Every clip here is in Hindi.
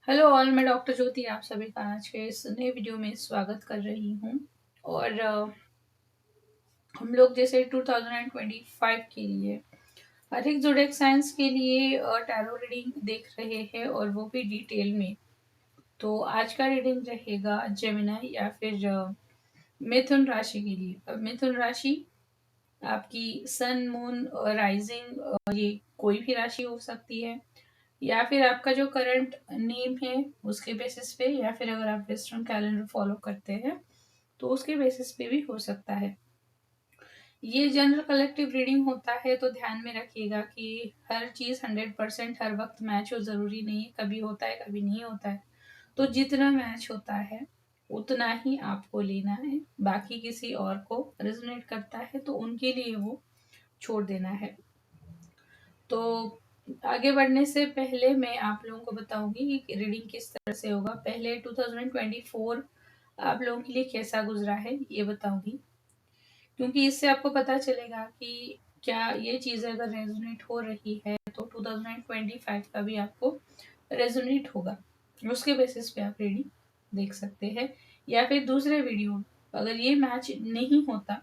हेलो ऑल, मैं डॉक्टर ज्योति आप सभी का आज के इस नए वीडियो में स्वागत कर रही हूँ। और हम लोग जैसे 2025 के लिए अधिक ज़ोडिएक साइंस के लिए टैरो रीडिंग देख रहे हैं और वो भी डिटेल में। तो आज का रीडिंग रहेगा जेमिनी या फिर मिथुन राशि के लिए। अब मिथुन राशि आपकी सन मून राइजिंग, ये कोई भी राशि हो सकती है, या फिर आपका जो करंट नेम है उसके बेसिस पे, या फिर अगर आप वेस्टर्न कैलेंडर फॉलो करते हैं तो उसके बेसिस पे भी हो सकता है। ये जनरल कलेक्टिव रीडिंग होता है, तो ध्यान में रखिएगा कि हर चीज़ 100% हर वक्त मैच हो ज़रूरी नहीं है। कभी होता है, कभी नहीं होता है। तो जितना मैच होता है उतना ही आपको लेना है। बाकी किसी और को रेजोनेट करता है तो उनके लिए वो छोड़ देना है। तो आगे बढ़ने से पहले मैं आप लोगों को बताऊंगी कि रीडिंग किस तरह से होगा। पहले 2024 आप लोगों के लिए कैसा गुजरा है ये बताऊंगी, क्योंकि इससे आपको पता चलेगा कि क्या ये चीज़ अगर रेजोनेट हो रही है तो 2025 का भी आपको रेजोनेट होगा। उसके बेसिस पे आप रीडिंग देख सकते हैं, या फिर दूसरे वीडियो अगर ये मैच नहीं होता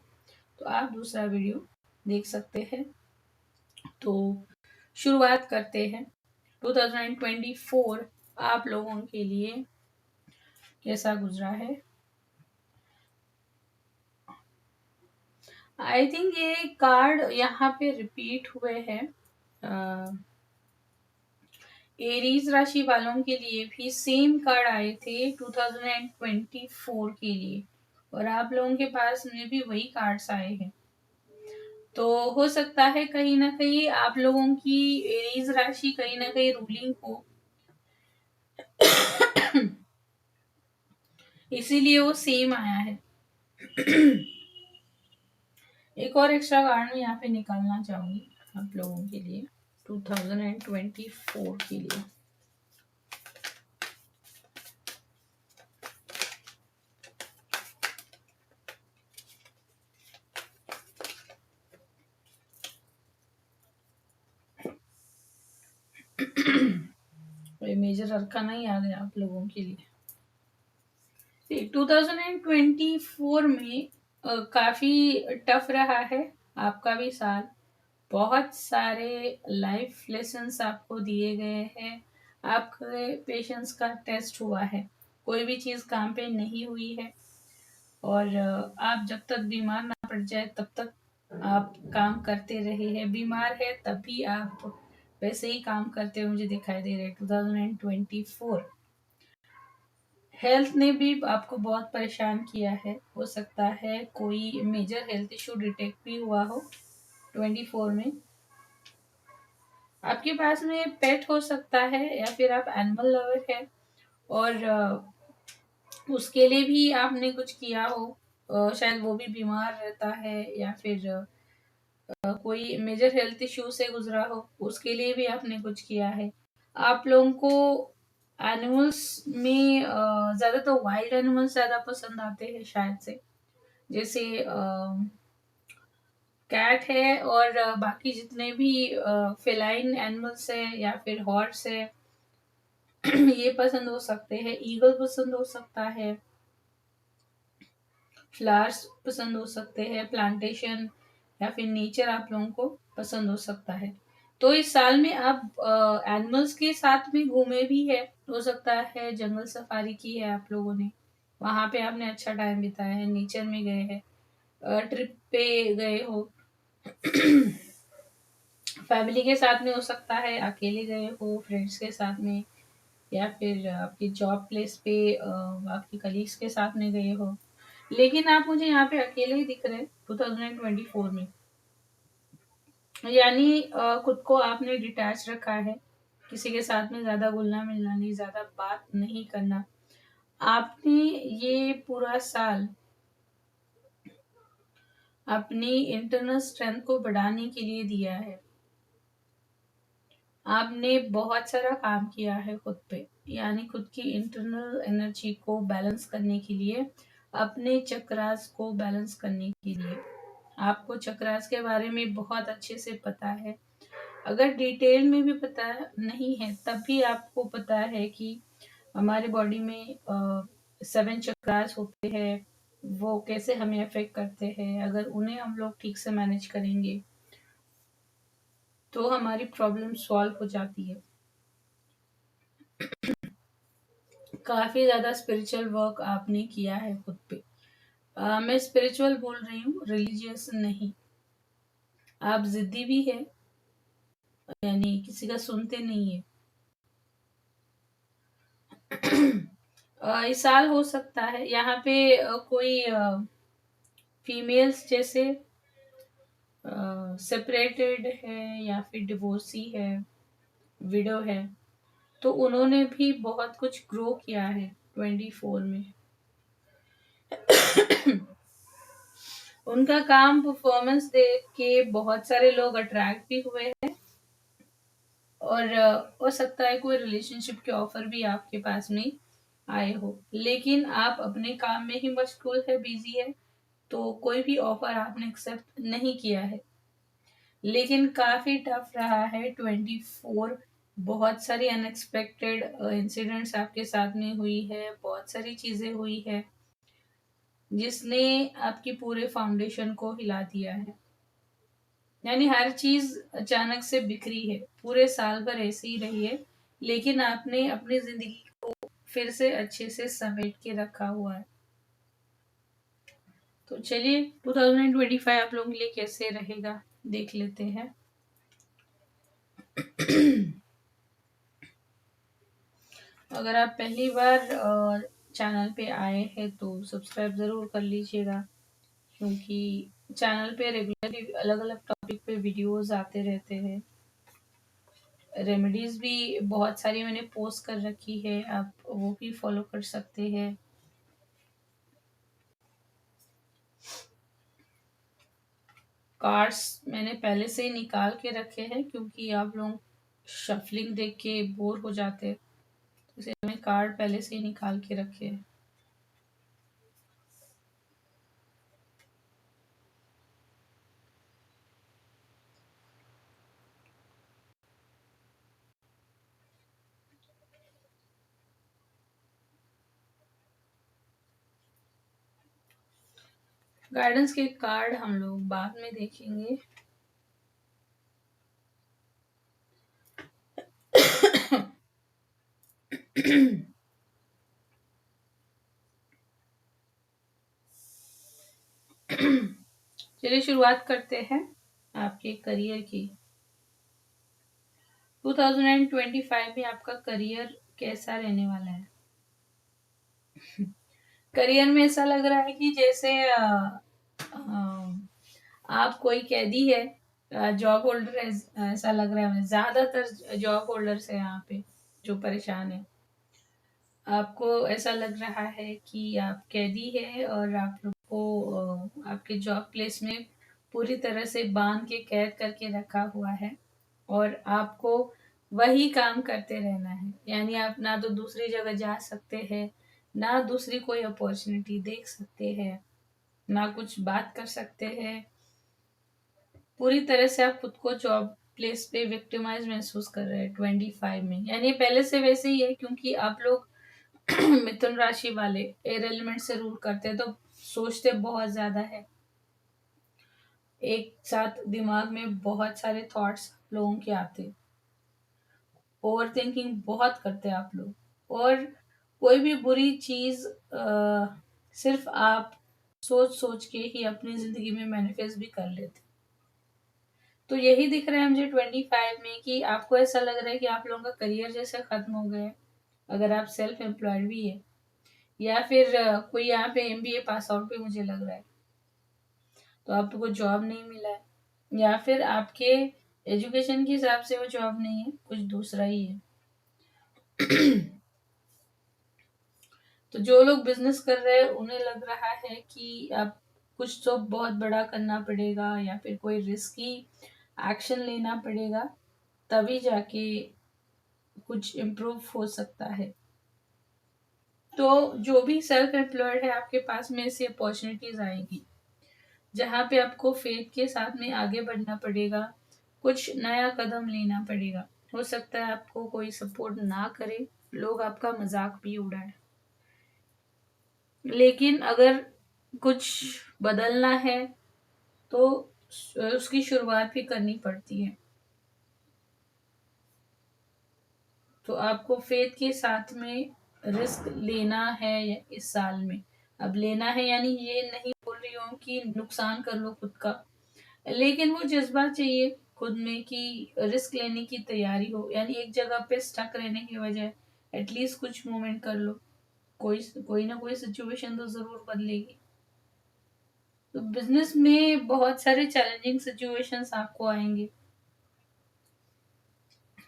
तो आप दूसरा वीडियो देख सकते हैं। तो शुरुआत करते हैं। 2024 आप लोगों के लिए कैसा गुजरा है। आई थिंक ये कार्ड यहाँ पे रिपीट हुए हैं। एरीज राशि वालों के लिए भी सेम कार्ड आए थे 2024 के लिए, और आप लोगों के पास में भी वही कार्ड्स आए हैं। तो हो सकता है कहीं ना कहीं आप लोगों की एरीज राशि कहीं ना कहीं रूलिंग हो, इसीलिए वो सेम आया है। एक और एक्स्ट्रा कार्ड मैं यहाँ पे निकालना चाहूंगी आप लोगों के लिए 2024 के लिए। मेजर अरकाना ही आ गया आप लोगों के लिए। 2024 में काफी टफ रहा है आपका भी साल। बहुत सारे लाइफ लेसन्स आपको दिए गए हैं। आपके पेशेंस का टेस्ट हुआ है। कोई भी चीज काम पे नहीं हुई है, और आप जब तक बीमार ना पड़ जाए तब तक आप काम करते रहे हैं। बीमार है तभी आप वैसे ही काम करते हुए मुझे दिखाई दे रहे 2024। हेल्थ ने भी आपको बहुत परेशान किया है। हो सकता है कोई मेजर हेल्थ इशू डिटेक्ट भी हुआ हो 24 में। आपके पास में पेट हो सकता है, या फिर आप एनिमल लवर है और उसके लिए भी आपने कुछ किया हो। शायद वो भी बीमार रहता है, या फिर कोई मेजर हेल्थ इश्यू से गुजरा हो, उसके लिए भी आपने कुछ किया है। आप लोगों को एनिमल्स में ज्यादा तो वाइल्ड एनिमल्स ज्यादा पसंद आते हैं शायद से, जैसे कैट है, और बाकी जितने भी फेलाइन एनिमल्स है या फिर हॉर्स है ये पसंद हो सकते हैं। ईगल पसंद हो सकता है, फ्लावर्स पसंद हो सकते हैं, प्लांटेशन या फिर नेचर आप लोगों को पसंद हो सकता है। तो इस साल में आप एनिमल्स के साथ में घूमे भी है। हो सकता है जंगल सफारी की है आप लोगों ने, वहां पे आपने अच्छा टाइम बिताया है, नेचर में गए हैं, ट्रिप पे गए हो। फैमिली के साथ में हो सकता है, अकेले गए हो, फ्रेंड्स के साथ में, या फिर आपकी जॉब प्लेस पे आपकी कलीग्स के साथ में गए हो। लेकिन आप मुझे यहाँ पे अकेले ही दिख रहे हैं 2024 में। यानी खुद को आपने डिटैच रखा है, किसी के साथ में ज्यादा घुलना मिलना नहीं, ज्यादा बात नहीं करना। आपने ये पूरा साल अपनी इंटरनल स्ट्रेंथ को बढ़ाने के लिए दिया है। आपने बहुत सारा काम किया है खुद पे, यानी खुद की इंटरनल एनर्जी को बैलेंस करने के लिए, अपने चक्रास को बैलेंस करने के लिए। आपको चक्रास के बारे में बहुत अच्छे से पता है। अगर डिटेल में भी पता नहीं है तब भी आपको पता है कि हमारे बॉडी में 7 चक्रास होते हैं, वो कैसे हमें अफेक्ट करते हैं। अगर उन्हें हम लोग ठीक से मैनेज करेंगे तो हमारी प्रॉब्लम सॉल्व हो जाती है। काफी ज्यादा स्पिरिचुअल वर्क आपने किया है खुद पे। मैं स्पिरिचुअल बोल रही हूँ, रिलीजियस नहीं। आप जिद्दी भी है, यानी किसी का सुनते नहीं है। इस साल हो सकता है यहाँ पे कोई फीमेल्स जैसे सेपरेटेड है या फिर डिवोर्सी है, विडो है, तो उन्होंने भी बहुत कुछ ग्रो किया है 24 में। उनका काम परफॉर्मेंस देख के बहुत सारे लोग अट्रैक्ट भी हुए हैं, और हो सकता है कोई रिलेशनशिप के ऑफर भी आपके पास में आए हो, लेकिन आप अपने काम में ही मशगूल है, बिजी है, तो कोई भी ऑफर आपने एक्सेप्ट नहीं किया है। लेकिन काफी टफ रहा है 24। बहुत सारी अनएक्सपेक्टेड इंसिडेंट्स आपके साथ में हुई है, बहुत सारी चीजें हुई है जिसने आपकी पूरे फाउंडेशन को हिला दिया है। यानी हर चीज अचानक से बिखरी है, पूरे साल भर ऐसे ही रही है, लेकिन आपने अपनी जिंदगी को फिर से अच्छे से समेट के रखा हुआ है। तो चलिए 2025 आप लोगों के लिए कैसे रहेगा देख लेते हैं। अगर आप पहली बार चैनल पे आए हैं तो सब्सक्राइब ज़रूर कर लीजिएगा, क्योंकि चैनल पे रेगुलरली अलग अलग टॉपिक पे वीडियोस आते रहते हैं। रेमेडीज भी बहुत सारी मैंने पोस्ट कर रखी है, आप वो भी फॉलो कर सकते हैं। कार्ड्स मैंने पहले से ही निकाल के रखे हैं, क्योंकि आप लोग शफलिंग देख के बोर हो जाते हैं, तो इसलिए मैंने कार्ड पहले से ही निकाल के रखे हैं। गाइडेंस के कार्ड हम लोग बाद में देखेंगे। चलिए शुरुआत करते हैं आपके करियर की। 2025 में आपका करियर कैसा रहने वाला है? करियर में ऐसा लग रहा है कि जैसे आप कोई कैदी है, जॉब होल्डर है, ऐसा लग रहा है मुझे। ज्यादातर जॉब होल्डर्स है यहाँ पे जो परेशान है। आपको ऐसा लग रहा है कि आप कैदी है और आप लोग को आपके जॉब प्लेस में पूरी तरह से बांध के कैद करके रखा हुआ है, और आपको वही काम करते रहना है। यानी आप ना तो दूसरी जगह जा सकते हैं, ना दूसरी कोई अपॉर्चुनिटी देख सकते हैं, ना कुछ बात कर सकते हैं। पूरी तरह से आप खुद को जॉब प्लेस पे विक्टिमाइज महसूस कर रहे हैं 25 में। यानी पहले से वैसे ही है, क्योंकि आप लोग मिथुन राशि वाले एयर एलिमेंट से रूल करते हैं, तो सोचते बहुत ज्यादा है। एक साथ दिमाग में बहुत सारे थॉट्स लोगों के आते, ओवर थिंकिंग बहुत करते हैं आप लोग, और कोई भी बुरी चीज सिर्फ आप सोच सोच के ही अपनी जिंदगी में मैनिफेस्ट भी कर लेते। तो यही दिख रहा है मुझे 25 में, कि आपको ऐसा लग रहा है कि आप लोगों का करियर जैसे खत्म हो गया है। अगर आप सेल्फ एम्प्लॉयड भी है, या फिर कोई यहाँ पे एमबीए पास आउट भी मुझे लग रहा है, तो आपको जॉब नहीं मिला है, या फिर आपके एजुकेशन के हिसाब से वो जॉब नहीं है, कुछ दूसरा ही है। तो जो लोग बिजनेस कर रहे हैं उन्हें लग रहा है कि अब कुछ तो बहुत बड़ा करना पड़ेगा, या फिर कोई रिस्की एक्शन लेना पड़ेगा, तभी जाके कुछ इम्प्रूव हो सकता है। तो जो भी सेल्फ एम्प्लॉयड है, आपके पास में ऐसी अपॉर्चुनिटीज आएगी जहाँ पे आपको फेथ के साथ में आगे बढ़ना पड़ेगा, कुछ नया कदम लेना पड़ेगा। हो सकता है आपको कोई सपोर्ट ना करे, लोग आपका मजाक भी उड़ाए, लेकिन अगर कुछ बदलना है तो उसकी शुरुआत भी करनी पड़ती है। तो आपको फेथ के साथ में रिस्क लेना है इस साल में। अब लेना है यानी ये नहीं बोल रही हूँ कि नुकसान कर लो खुद का, लेकिन वो जज्बा चाहिए खुद में कि रिस्क लेने की तैयारी हो, यानी एक जगह पे स्टक रहने की बजाय एटलीस्ट कुछ मूवमेंट कर लो। कोई कोई ना कोई सिचुएशन तो जरूर बदलेगी। तो बिजनेस में बहुत सारे चैलेंजिंग सिचुएशंस आपको आएंगे,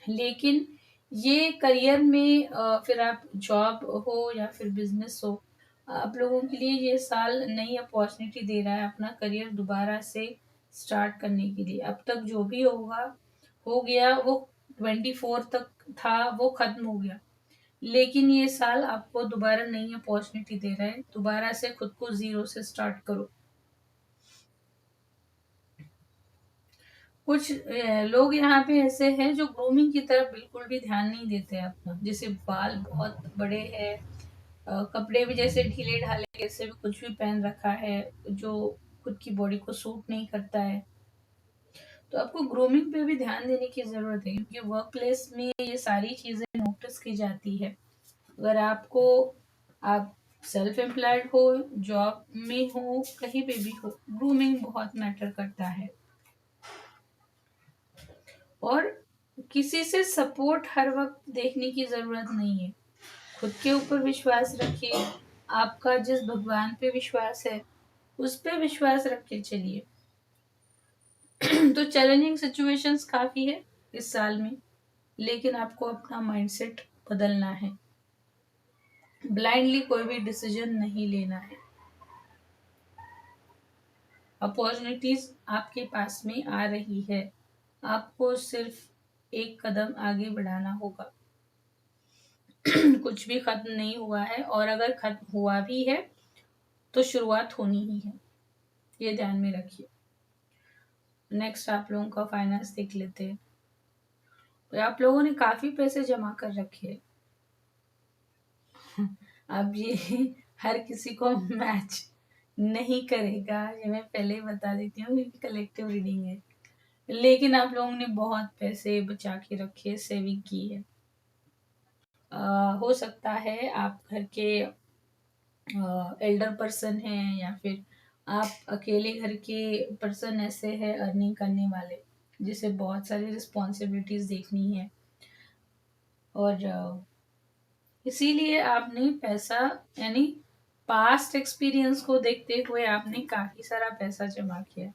लेकिन ये करियर में फिर आप जॉब हो या फिर बिजनेस हो, आप लोगों के लिए ये साल नई अपॉर्चुनिटी दे रहा है अपना करियर दोबारा से स्टार्ट करने के लिए। अब तक जो भी होगा हो गया, वो 24 तक था वो खत्म हो गया, लेकिन ये साल आपको दोबारा नई अपॉर्चुनिटी दे रहा है, दोबारा से खुद को जीरो से स्टार्ट करो। कुछ लोग यहाँ पे ऐसे हैं जो ग्रूमिंग की तरफ बिल्कुल भी ध्यान नहीं देते हैं अपना, जैसे बाल बहुत बड़े हैं, कपड़े भी जैसे ढीले ढाले कैसे भी कुछ भी पहन रखा है जो खुद की बॉडी को सूट नहीं करता है। तो आपको ग्रूमिंग पे भी ध्यान देने की जरूरत है, क्योंकि वर्क प्लेस में ये सारी चीजें नोटिस की जाती है। अगर आपको आप सेल्फ एम्प्लॉयड हो, जॉब में हो, कहीं पे भी हो, ग्रूमिंग बहुत मैटर करता है। और किसी से सपोर्ट हर वक्त देखने की जरूरत नहीं है, खुद के ऊपर विश्वास रखिए। आपका जिस भगवान पे विश्वास है उस पे विश्वास रख के चलिए। तो चैलेंजिंग सिचुएशंस काफी है इस साल में, लेकिन आपको अपना माइंडसेट बदलना है, ब्लाइंडली कोई भी डिसीजन नहीं लेना है। अपॉर्चुनिटीज आपके पास में आ रही है, आपको सिर्फ एक कदम आगे बढ़ाना होगा। कुछ भी खत्म नहीं हुआ है, और अगर खत्म हुआ भी है तो शुरुआत होनी ही है, ये ध्यान में रखिए। नेक्स्ट आप लोगों का फाइनेंस देख लेते हैं। तो आप लोगों ने काफी पैसे जमा कर रखे हैं। अब ये हर किसी को मैच नहीं करेगा, ये मैं पहले ही बता देती हूँ क्योंकि कलेक्टिव रीडिंग है, लेकिन आप लोगों ने बहुत पैसे बचा के रखे, सेविंग की है। हो सकता है आप घर के एल्डर पर्सन हैं, या फिर आप अकेले घर के पर्सन ऐसे हैं अर्निंग करने वाले, जिसे बहुत सारी रिस्पॉन्सिबिलिटीज देखनी है, और इसीलिए आपने पैसा, यानी पास्ट एक्सपीरियंस को देखते हुए आपने काफी सारा पैसा जमा किया।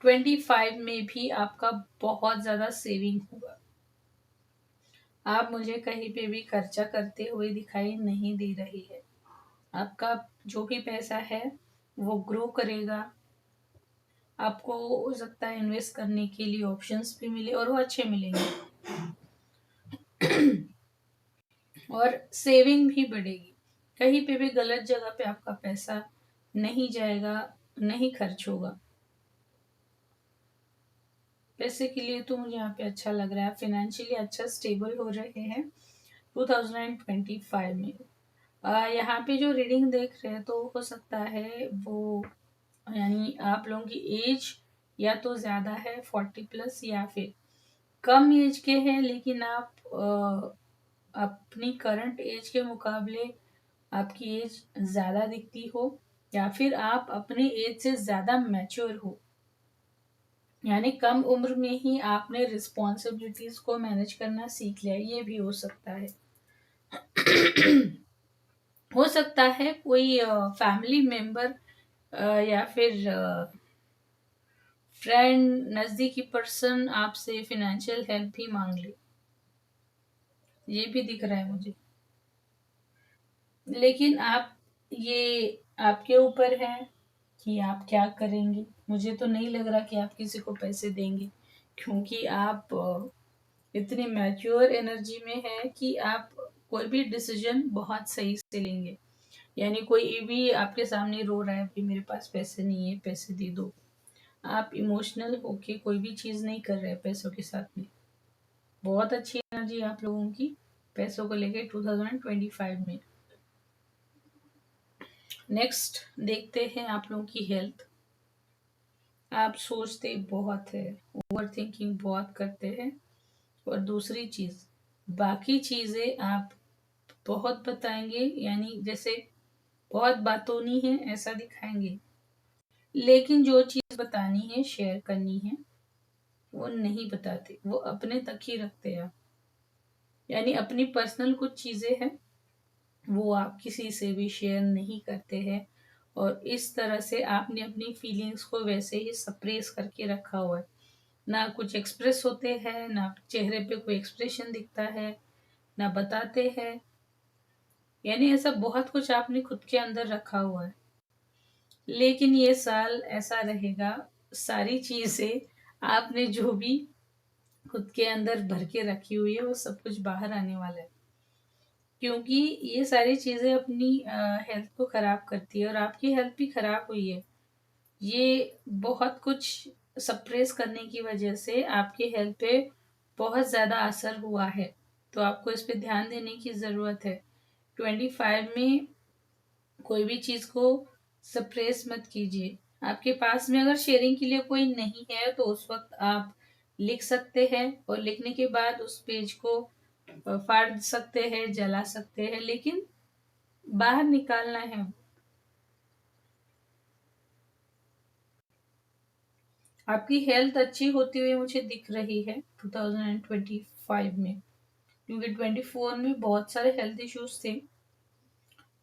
25 में भी आपका बहुत ज्यादा सेविंग होगा। आप मुझे कहीं पे भी खर्चा करते हुए दिखाई नहीं दे रही है। आपका जो भी पैसा है वो ग्रो करेगा, आपको हो सकता है इन्वेस्ट करने के लिए ऑप्शंस भी मिले और वो अच्छे मिलेंगे, और सेविंग भी बढ़ेगी। कहीं पे भी गलत जगह पे आपका पैसा नहीं जाएगा, नहीं खर्च होगा। पैसे के लिए तो मुझे यहाँ पे अच्छा लग रहा है, फाइनेंशियली अच्छा स्टेबल हो रहे हैं 2025 में। यहाँ पे जो रीडिंग देख रहे हैं तो हो सकता है वो, यानी आप लोगों की एज या तो ज़्यादा है 40+, या फिर कम एज के हैं लेकिन आप अपनी करंट एज के मुकाबले आपकी एज ज़्यादा दिखती हो, या फिर आप अपनी एज से ज़्यादा मैच्योर हो, यानी कम उम्र में ही आपने रिस्पॉन्सिबिलिटीज को मैनेज करना सीख लिया, ये भी हो सकता है। हो सकता है कोई फैमिली मेंबर या फिर फ्रेंड, नज़दीकी पर्सन आपसे फिनेंशियल हेल्प भी मांग ले, ये भी दिख रहा है मुझे। लेकिन आप, ये आपके ऊपर है कि आप क्या करेंगे। मुझे तो नहीं लग रहा कि आप किसी को पैसे देंगे, क्योंकि आप इतनी मैच्योर एनर्जी में है कि आप कोई भी डिसीजन बहुत सही से लेंगे। यानी कोई भी आपके सामने रो रहा है कि मेरे पास पैसे नहीं है, पैसे दे दो, आप इमोशनल होके कोई भी चीज़ नहीं कर रहे पैसों के साथ में। बहुत अच्छी एनर्जी आप लोगों की पैसों को लेके 2025 में। नेक्स्ट देखते हैं आप लोगों की हेल्थ। आप सोचते बहुत है, ओवर थिंकिंग बहुत करते हैं। और दूसरी चीज, बाकी चीजें आप बहुत बताएंगे, यानी जैसे बहुत बातूनी है ऐसा दिखाएंगे, लेकिन जो चीज बतानी है, शेयर करनी है, वो नहीं बताते, वो अपने तक ही रखते हैं। यानी अपनी पर्सनल कुछ चीजें हैं वो आप किसी से भी शेयर नहीं करते हैं। और इस तरह से आपने अपनी फीलिंग्स को वैसे ही सप्रेस करके रखा हुआ है। ना कुछ एक्सप्रेस होते हैं, ना चेहरे पे कोई एक्सप्रेशन दिखता है, ना बताते हैं। यानी ऐसा बहुत कुछ आपने खुद के अंदर रखा हुआ है। लेकिन ये साल ऐसा रहेगा, सारी चीजें आपने जो भी खुद के अंदर भर के रखी हुई है वो सब कुछ बाहर आने वाला है। क्योंकि ये सारी चीजें अपनी हेल्थ को खराब करती है और आपकी हेल्थ भी खराब हुई है। ये बहुत कुछ सप्रेस करने की वजह से आपकी हेल्थ पे बहुत ज़्यादा असर हुआ है। तो आपको इस पे ध्यान देने की ज़रूरत है। 25 में कोई भी चीज़ को सप्रेस मत कीजिए। आपके पास में अगर शेयरिंग के लिए कोई नहीं है तो उस वक्त आप लिख सकते हैं, और लिखने के बाद उस पेज को फाड़ सकते हैं, जला सकते हैं, लेकिन बाहर निकालना है। आपकी हेल्थ अच्छी होती हुई मुझे दिख रही है 2025 में, क्योंकि 24 में बहुत सारे हेल्थ इश्यूज थे।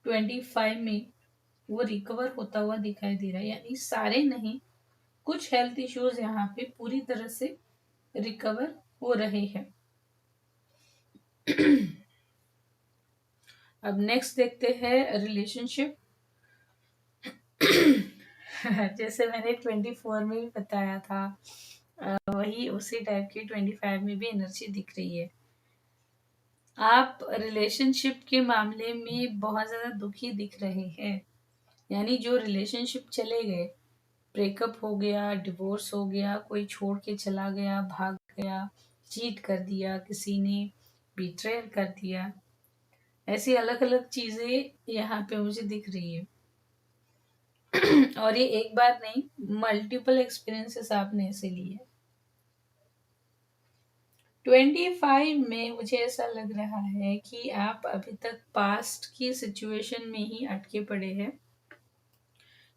25 में वो रिकवर होता हुआ दिखाई दे रहा है, यानी सारे नहीं, कुछ हेल्थ इश्यूज यहाँ पे पूरी तरह से रिकवर हो रहे हैं। अब नेक्स्ट देखते हैं रिलेशनशिप। जैसे मैंने 24 में भी बताया था, वही उसी टाइप की 25 में भी एनर्जी दिख रही है। आप रिलेशनशिप के मामले में बहुत ज़्यादा दुखी दिख रहे हैं। यानी जो रिलेशनशिप चले गए, ब्रेकअप हो गया, डिवोर्स हो गया, कोई छोड़ के चला गया, भाग गया, चीट कर दिया किसी ने, बिट्रेयर कर दिया, ऐसी अलग अलग चीज़ें यहाँ पे मुझे दिख रही है। और ये एक बार नहीं, मल्टीपल एक्सपीरियंसेस आपने ऐसे लिए। 25 में मुझे ऐसा लग रहा है कि आप अभी तक पास्ट की सिचुएशन में ही अटके पड़े हैं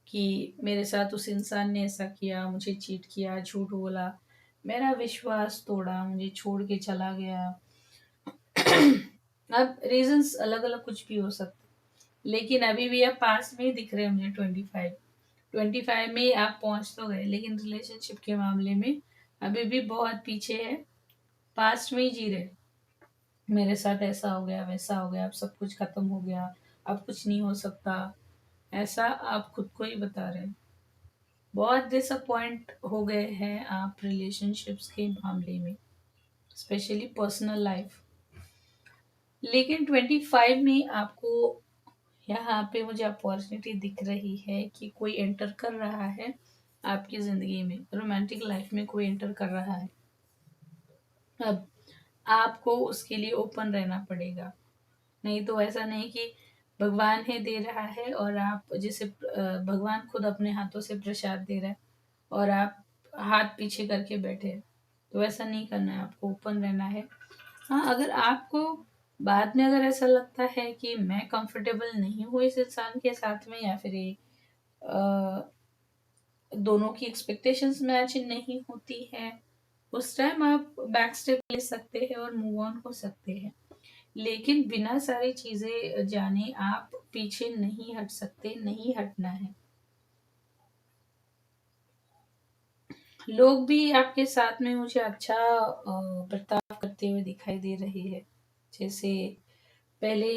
कि मेरे साथ उस इंसान ने ऐसा किया, मुझे चीट किया, झूठ बोला, मेरा विश्वास तोड़ा, मुझे छोड़ के चला गया। अब रीजंस अलग अलग कुछ भी हो सकते, लेकिन अभी भी आप पास में ही दिख रहे हैं मुझे। 25 में आप पहुंच तो गए, लेकिन रिलेशनशिप के मामले में अभी भी बहुत पीछे है, पास्ट में ही जी रहे। मेरे साथ ऐसा हो गया, वैसा हो गया, अब सब कुछ खत्म हो गया, अब कुछ नहीं हो सकता, ऐसा आप खुद को ही बता रहे हैं। बहुत डिसअपॉइंट हो गए हैं आप रिलेशनशिप्स के मामले में, स्पेशली पर्सनल लाइफ। लेकिन 25 में आपको यहाँ पे मुझे अपॉर्चुनिटी दिख रही है कि कोई एंटर कर रहा है आपकी ज़िंदगी में, रोमांटिक लाइफ में कोई एंटर कर रहा है। अब आपको उसके लिए ओपन रहना पड़ेगा। नहीं तो ऐसा नहीं कि भगवान है दे रहा है और आप जैसे भगवान खुद अपने हाथों से प्रसाद दे रहा है और आप हाथ पीछे करके बैठे हैं। तो ऐसा नहीं करना है, आपको ओपन रहना है। हाँ, अगर आपको बाद में अगर ऐसा लगता है कि मैं कंफर्टेबल नहीं हूँ इस इंसान के साथ में, या फिर ये दोनों की एक्सपेक्टेशंस मैच नहीं होती है, उस टाइम आप बैक स्टेप ले सकते हैं और मूव ऑन हो सकते हैं। लेकिन बिना सारी चीजें जाने आप पीछे नहीं हट सकते, नहीं हटना है। लोग भी आपके साथ में मुझे अच्छा बर्ताव करते हुए दिखाई दे रहे हैं। जैसे पहले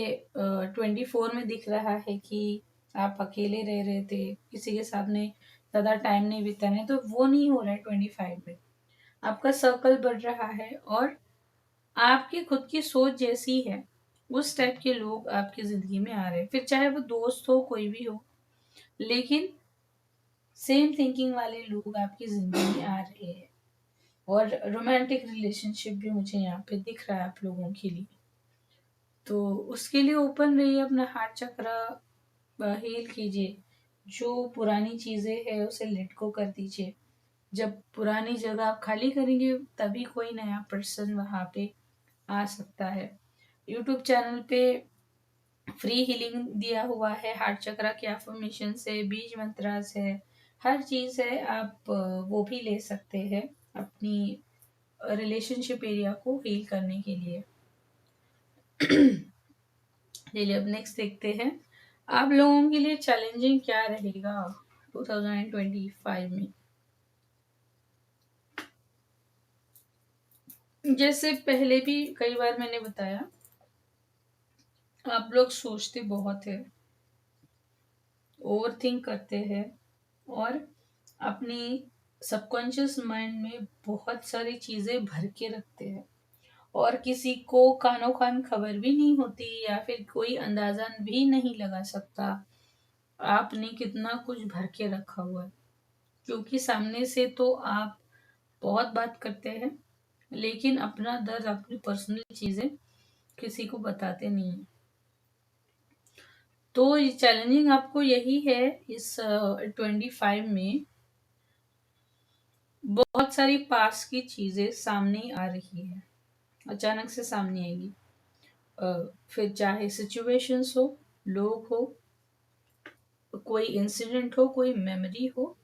24 में दिख रहा है कि आप अकेले रह रहे थे, किसी के साथ में ज़्यादा टाइम नहीं बिताने, तो वो नहीं हो रहा है 25 में। आपका सर्कल बढ़ रहा है और आपकी खुद की सोच जैसी है उस टाइप के लोग आपकी ज़िंदगी में आ रहे हैं। फिर चाहे वो दोस्त हो, कोई भी हो, लेकिन सेम थिंकिंग वाले लोग आपकी ज़िंदगी में आ रहे हैं। और रोमांटिक रिलेशनशिप भी मुझे यहाँ पे दिख रहा है आप लोगों के लिए। तो उसके लिए ओपन रहिए, अपना हार्ट चक्रा हील कीजिए। जो पुरानी चीज़ें हैं उसे लेट गो कर दीजिए। जब पुरानी जगह आप खाली करेंगे तभी कोई नया पर्सन वहाँ पे आ सकता है। यूट्यूब चैनल पे फ्री हीलिंग दिया हुआ है, हार्ट चक्रा के अफर्मेशन से, बीज मंत्रास है, हर चीज़ है। आप वो भी ले सकते हैं अपनी रिलेशनशिप एरिया को हील करने के लिए। चलिए अब नेक्स्ट देखते हैं आप लोगों के लिए चैलेंजिंग क्या रहेगा 2025 में। जैसे पहले भी कई बार मैंने बताया, आप लोग सोचते बहुत है, ओवर थिंक करते हैं और अपनी सबकॉन्शियस माइंड में बहुत सारी चीज़ें भर के रखते हैं और किसी को कानो कान खबर भी नहीं होती या फिर कोई अंदाजा भी नहीं लगा सकता आपने कितना कुछ भर के रखा हुआ है। क्योंकि सामने से तो आप बहुत बात करते हैं लेकिन अपना दर्द, अपनी पर्सनल चीज़ें किसी को बताते नहीं हैं। तो ये चैलेंजिंग आपको यही है इस 25 में, बहुत सारी पास की चीज़ें सामने आ रही है, अचानक से सामने आएगी। फिर चाहे सिचुएशंस हो, लोग हो, कोई इंसिडेंट हो, कोई मेमोरी हो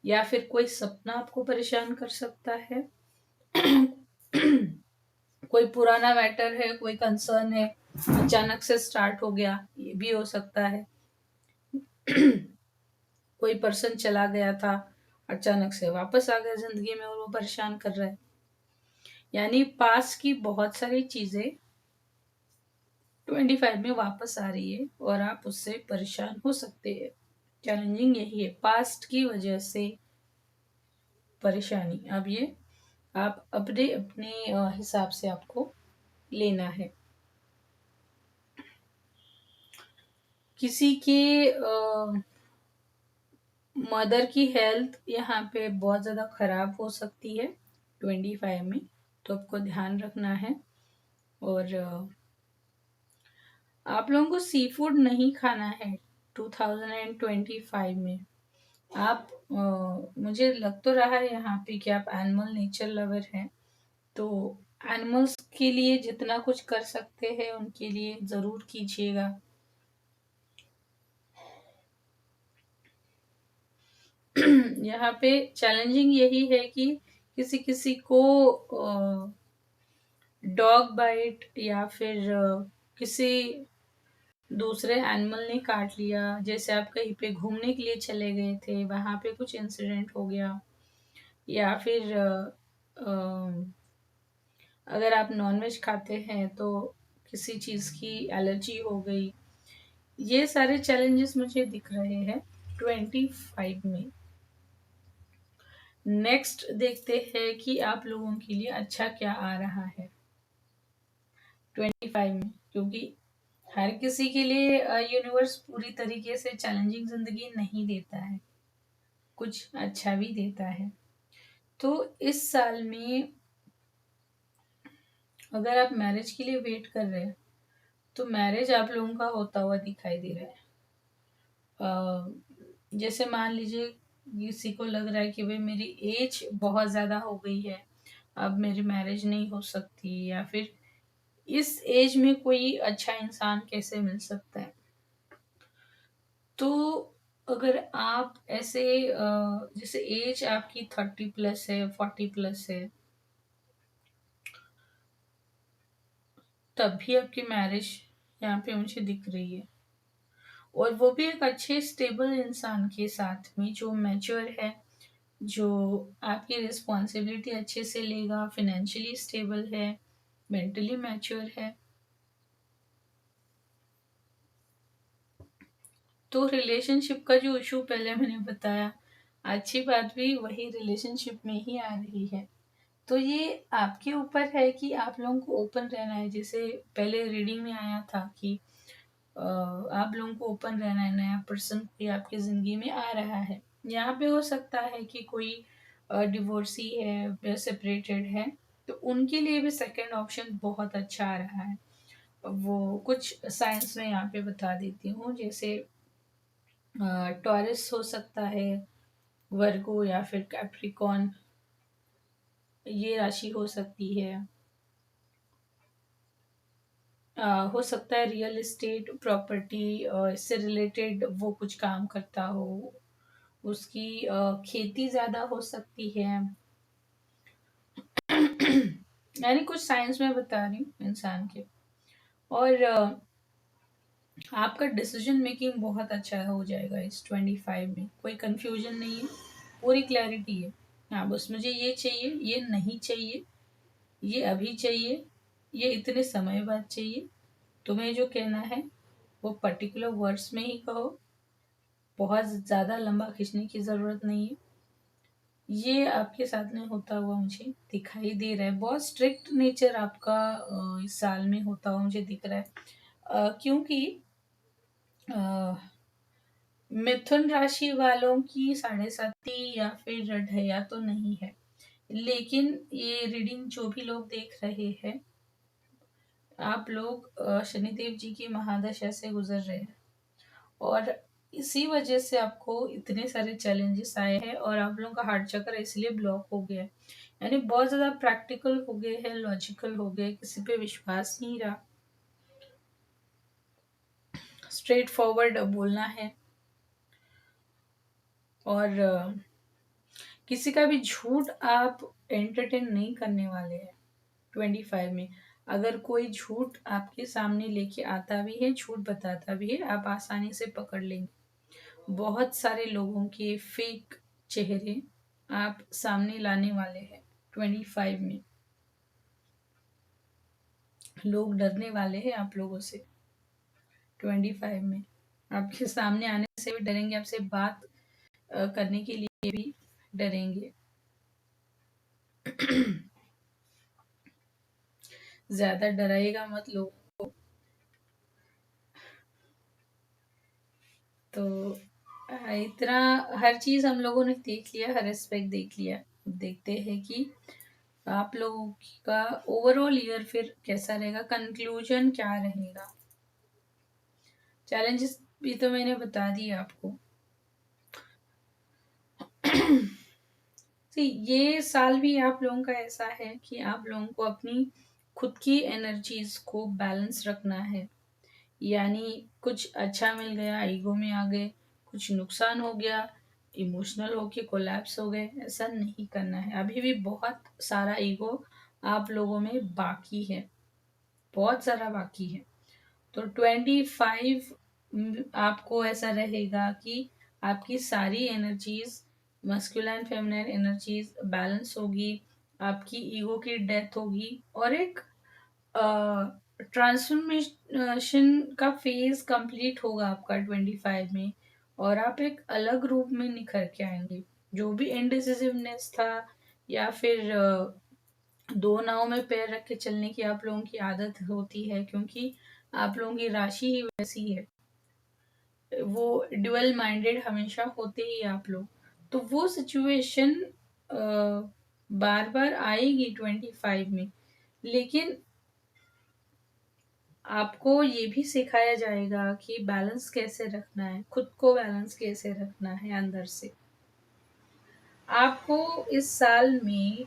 या फिर कोई सपना आपको परेशान कर सकता है। कोई पुराना मैटर है, कोई कंसर्न है, अचानक से स्टार्ट हो गया, ये भी हो सकता है। कोई पर्सन चला गया था, अचानक से वापस आ गया जिंदगी में और वो परेशान कर रहा है। यानी पास की बहुत सारी चीजें 25 में वापस आ रही है और आप उससे परेशान हो सकते हैं। चैलेंजिंग यही है, पास्ट की वजह से परेशानी। अब ये आप अपने अपने हिसाब से आपको लेना है। किसी के मदर की हेल्थ यहाँ पे बहुत ज़्यादा ख़राब हो सकती है 25 में, तो आपको ध्यान रखना है। और आप लोगों को सी फूड नहीं खाना है 2025 में। आप मुझे लग तो रहा है यहाँ पे कि आप एनिमल नेचर लवर हैं, तो एनिमल्स के लिए जितना कुछ कर सकते हैं उनके लिए ज़रूर कीजिएगा। यहाँ पे चैलेंजिंग यही है कि किसी किसी को डॉग बाइट या फिर किसी दूसरे एनिमल ने काट लिया। जैसे आप कहीं पे घूमने के लिए चले गए थे, वहां पे कुछ इंसिडेंट हो गया, या फिर अगर आप नॉनवेज खाते हैं तो किसी चीज़ की एलर्जी हो गई। ये सारे चैलेंजेस मुझे दिख रहे हैं 25 में। नेक्स्ट देखते हैं कि आप लोगों के लिए अच्छा क्या आ रहा है 25 में, क्योंकि हर किसी के लिए यूनिवर्स पूरी तरीके से चैलेंजिंग जिंदगी नहीं देता है, कुछ अच्छा भी देता है। तो इस साल में अगर आप मैरिज के लिए वेट कर रहे हैं तो मैरिज आप लोगों का होता हुआ दिखाई दे रहा है। जैसे मान लीजिए किसी को लग रहा है कि भाई मेरी एज बहुत ज़्यादा हो गई है, अब मेरी मैरिज नहीं हो सकती, या फिर इस एज में कोई अच्छा इंसान कैसे मिल सकता है। तो अगर आप ऐसे जैसे एज आपकी 30+ है, 40+ है, तब भी आपकी मैरिज यहाँ पे मुझे दिख रही है। और वो भी एक अच्छे स्टेबल इंसान के साथ में जो मैच्योर है, जो आपकी रिस्पॉन्सिबिलिटी अच्छे से लेगा, फाइनेंशियली स्टेबल है, मेंटली मैच्योर है। तो रिलेशनशिप का जो इशू पहले मैंने बताया, अच्छी बात भी वही रिलेशनशिप में ही आ रही है। तो ये आपके ऊपर है कि आप लोगों को ओपन रहना है। जैसे पहले रीडिंग में आया था कि आप लोगों को ओपन रहना है, नया पर्सन कोई आपकी ज़िंदगी में आ रहा है। यहाँ पे हो सकता है कि कोई डिवोर्सी है, सेपरेटेड है, तो उनके लिए भी सेकंड ऑप्शन बहुत अच्छा आ रहा है। वो कुछ साइंस में यहाँ पे बता देती हूँ, जैसे टॉरस हो सकता है, वर्गो या फिर कैप्रिकॉन, ये राशि हो सकती है। हो सकता है रियल एस्टेट प्रॉपर्टी इससे रिलेटेड वो कुछ काम करता हो, उसकी खेती ज़्यादा हो सकती है। यानी कुछ साइंस में बता रही हूँ इंसान के। और आपका डिसीजन मेकिंग बहुत अच्छा हो जाएगा इस 25 में, कोई कंफ्यूजन नहीं है, पूरी क्लैरिटी है। हाँ, बस मुझे ये चाहिए, ये नहीं चाहिए, ये अभी चाहिए, ये इतने समय बाद चाहिए। तुम्हें जो कहना है वो पर्टिकुलर वर्ड्स में ही कहो, बहुत ज़्यादा लंबा खींचने की ज़रूरत नहीं है। ये आपके साथ में होता हुआ मुझे दिखाई दे रहा है, बहुत स्ट्रिक्ट नेचर आपका इस साल में होता हुआ मुझे दिख रहा है। क्योंकि अ, मिथुन राशि वालों की साढ़े साथी या फिर ढैया तो नहीं है, लेकिन ये रीडिंग जो भी लोग देख रहे हैं, आप लोग शनिदेव जी की महादशा से गुजर रहे हैं, और इसी वजह से आपको इतने सारे चैलेंजेस आए हैं, और आप लोगों का हार्ट चक्र इसलिए ब्लॉक हो गया है। यानी बहुत ज़्यादा प्रैक्टिकल हो गए हैं, लॉजिकल हो गए, किसी पे विश्वास नहीं रहा, स्ट्रेट फॉरवर्ड बोलना है, और किसी का भी झूठ आप एंटरटेन नहीं करने वाले हैं 25 में। अगर कोई झूठ आपके सामने लेके आता भी है, झूठ बताता भी है, आप आसानी से पकड़ लेंगे। बहुत सारे लोगों के फेक चेहरे आप सामने लाने वाले हैं 25 में। लोग डरने वाले हैं आप लोगों से 25 में, आपके सामने आने से भी डरेंगे, आपसे बात करने के लिए भी डरेंगे। ज्यादा डराइएगा मत लोग को। तो इतना हर चीज हम लोगों ने देख लिया, हर एस्पेक्ट देख लिया। अब देखते हैं कि आप लोगों का ओवरऑल ईयर फिर कैसा रहेगा, कंक्लूजन क्या रहेगा। चैलेंजेस भी तो मैंने बता दिए आपको। तो ये साल भी आप लोगों का ऐसा है कि आप लोगों को अपनी खुद की एनर्जीज को बैलेंस रखना है। यानी कुछ अच्छा मिल गया, ईगो में आ गए, कुछ नुकसान हो गया, इमोशनल होके कोलैप्स हो गए, ऐसा नहीं करना है। अभी भी बहुत सारा ईगो आप लोगों में बाकी है, बहुत सारा बाकी है। तो 25 आपको ऐसा रहेगा कि आपकी सारी energies, masculine feminine energies balance होगी, आपकी ईगो की डेथ होगी, और एक ट्रांसफॉर्मेशन का फेज कंप्लीट होगा आपका 25 में, और आप एक अलग रूप में निखर के आएंगे। जो भी इनडिसिसिवनेस था, या फिर दो नाव में पैर रख के चलने की आप लोगों की आदत होती है, क्योंकि आप लोगों की राशि ही वैसी है, वो ड्यूअल माइंडेड हमेशा होते ही आप लोग। तो वो सिचुएशन बार बार आएगी 25 में, लेकिन आपको ये भी सिखाया जाएगा कि बैलेंस कैसे रखना है, खुद को बैलेंस कैसे रखना है अंदर से। आपको इस साल में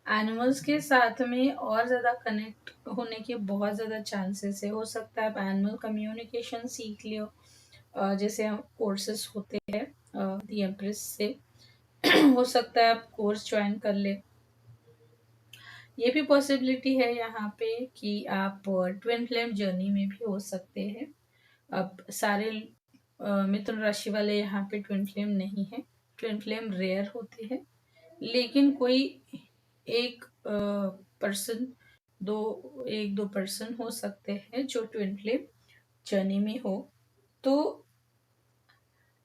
एनिमल्स के साथ में और ज़्यादा कनेक्ट होने के बहुत ज़्यादा चांसेस है। हो सकता है आप एनिमल कम्युनिकेशन सीख लियो, जैसे कोर्सेस होते हैं दी एम्प्रेस से। हो सकता है आप कोर्स ज्वाइन कर ले। ये भी पॉसिबिलिटी है यहाँ पे कि आप ट्विन फ्लेम जर्नी में भी हो सकते हैं। अब सारे मिथुन राशि वाले यहाँ पे ट्विन फ्लेम नहीं है, ट्विन फ्लेम रेयर होते हैं, लेकिन कोई एक पर्सन, एक दो पर्सन हो सकते हैं जो ट्विन फ्लेम जर्नी में हो। तो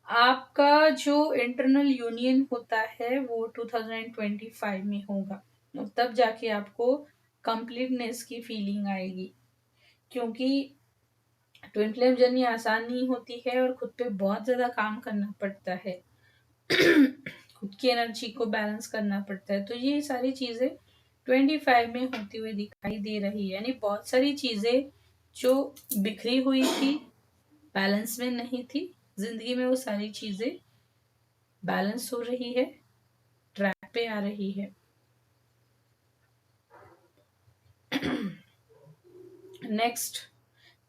आपका जो इंटरनल यूनियन होता है वो 2025 में होगा, तब जाके आपको कंप्लीटनेस की फीलिंग आएगी। क्योंकि ट्विन फ्लेम जर्नी आसान नहीं होती है, और खुद पे बहुत ज़्यादा काम करना पड़ता है। खुद की एनर्जी को बैलेंस करना पड़ता है। तो ये सारी चीज़ें 25 में होती हुई दिखाई दे रही है, यानी बहुत सारी चीज़ें जो बिखरी हुई थी, बैलेंस में नहीं थी, जिंदगी में वो सारी चीज़ें बैलेंस हो रही है, ट्रैक पे आ रही है। नेक्स्ट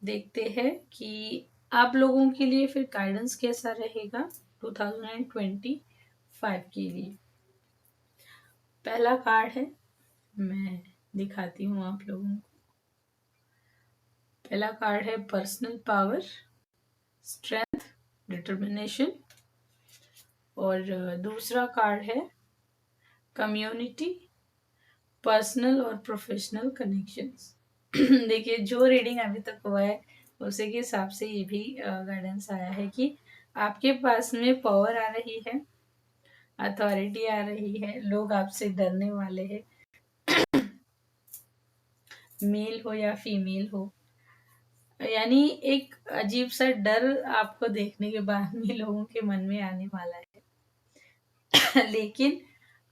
देखते हैं कि आप लोगों के लिए फिर गाइडेंस कैसा रहेगा 2025 के लिए। पहला कार्ड है, मैं दिखाती हूँ आप लोगों को। पहला कार्ड है पर्सनल पावर, स्ट्रेंथ, डिटर्मिनेशन। और दूसरा कार्ड है कम्युनिटी, पर्सनल और प्रोफेशनल कनेक्शंस। देखिए, जो रीडिंग अभी तक हुआ है उसी के हिसाब से ये भी गाइडेंस आया है कि आपके पास में पावर आ रही है, अथॉरिटी आ रही है, लोग आपसे डरने वाले हैं, मेल हो या फीमेल हो। यानी एक अजीब सा डर आपको देखने के बाद में लोगों के मन में आने वाला है। लेकिन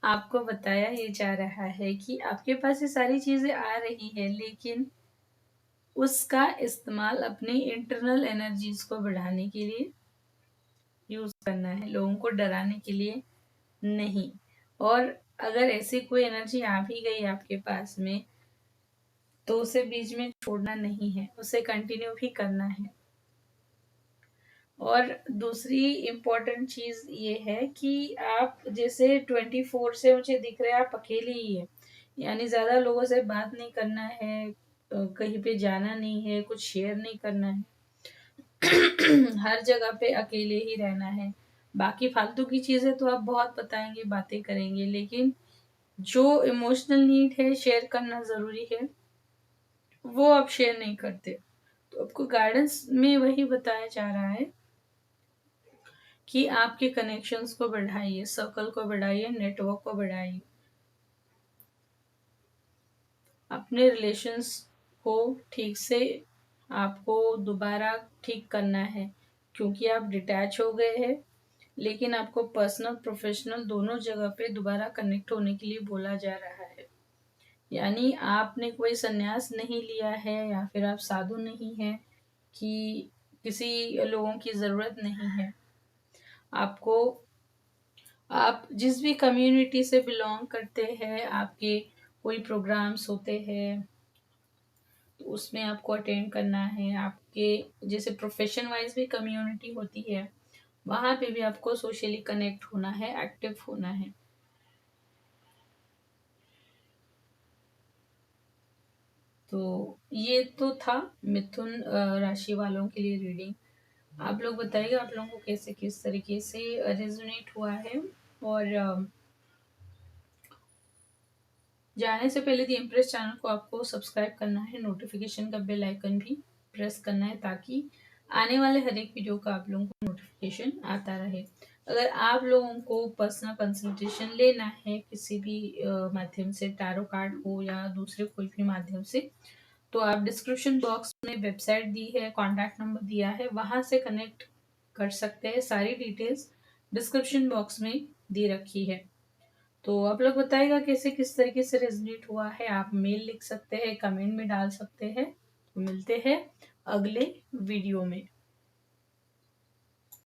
आपको बताया ये जा रहा है कि आपके पास ये सारी चीजें आ रही है, लेकिन उसका इस्तेमाल अपनी इंटरनल एनर्जीज को बढ़ाने के लिए यूज करना है, लोगों को डराने के लिए नहीं। और अगर ऐसी कोई एनर्जी आ भी गई आपके पास में तो उसे बीच में छोड़ना नहीं है, उसे कंटिन्यू भी करना है। और दूसरी इम्पोर्टेंट चीज ये है कि आप जैसे 24 से मुझे दिख रहा है आप अकेले ही है, यानी ज्यादा लोगों से बात नहीं करना है, कहीं पे जाना नहीं है, कुछ शेयर नहीं करना है। हर जगह पे अकेले ही रहना है। बाकी फालतू की चीजें तो आप बहुत बताएंगे, बातें करेंगे, लेकिन जो इमोशनल नीड है शेयर करना जरूरी है, वो आप शेयर नहीं करते। तो आपको गाइडेंस में वही बताया जा रहा है कि आपके कनेक्शंस को बढ़ाइए, सर्कल को बढ़ाइए, नेटवर्क को बढ़ाइए, अपने रिलेशंस को ठीक से आपको दोबारा ठीक करना है, क्योंकि आप डिटैच हो गए हैं। लेकिन आपको पर्सनल प्रोफेशनल दोनों जगह पे दोबारा कनेक्ट होने के लिए बोला जा रहा है। यानी आपने कोई संन्यास नहीं लिया है या फिर आप साधु नहीं है कि किसी लोगों की ज़रूरत नहीं है आपको। आप जिस भी कम्युनिटी से बिलोंग करते हैं, आपके कोई प्रोग्राम्स होते हैं तो उसमें आपको अटेंड करना है। आपके जैसे प्रोफेशन वाइज भी कम्युनिटी होती है, वहाँ पे भी आपको सोशली कनेक्ट होना है, एक्टिव होना है। तो ये तो था मिथुन राशि वालों के लिए रीडिंग। आप लोग बताइएगा आप लोगों को कैसे किस तरीके से रेजोनेट हुआ है। और जाने से पहले दी इम्प्रेस चैनल को आपको सब्सक्राइब करना है, नोटिफिकेशन का बेल आइकन भी प्रेस करना है ताकि आने वाले हर एक वीडियो का आप लोगों को नोटिफिकेशन आता रहे। अगर आप लोगों को पर्सनल कंसल्टेशन लेना है किसी भी माध्यम से, टैरो कार्ड हो या दूसरे कोई भी माध्यम से, तो आप डिस्क्रिप्शन बॉक्स में वेबसाइट दी है, कॉन्टैक्ट नंबर दिया है, वहां से कनेक्ट कर सकते हैं। सारी डिटेल्स डिस्क्रिप्शन बॉक्स में दे रखी है। तो आप लोग बताइएगा कैसे किस तरीके से रेजोनेट हुआ है। आप मेल लिख सकते हैं, कमेंट में डाल सकते हैं। तो मिलते हैं अगले वीडियो में।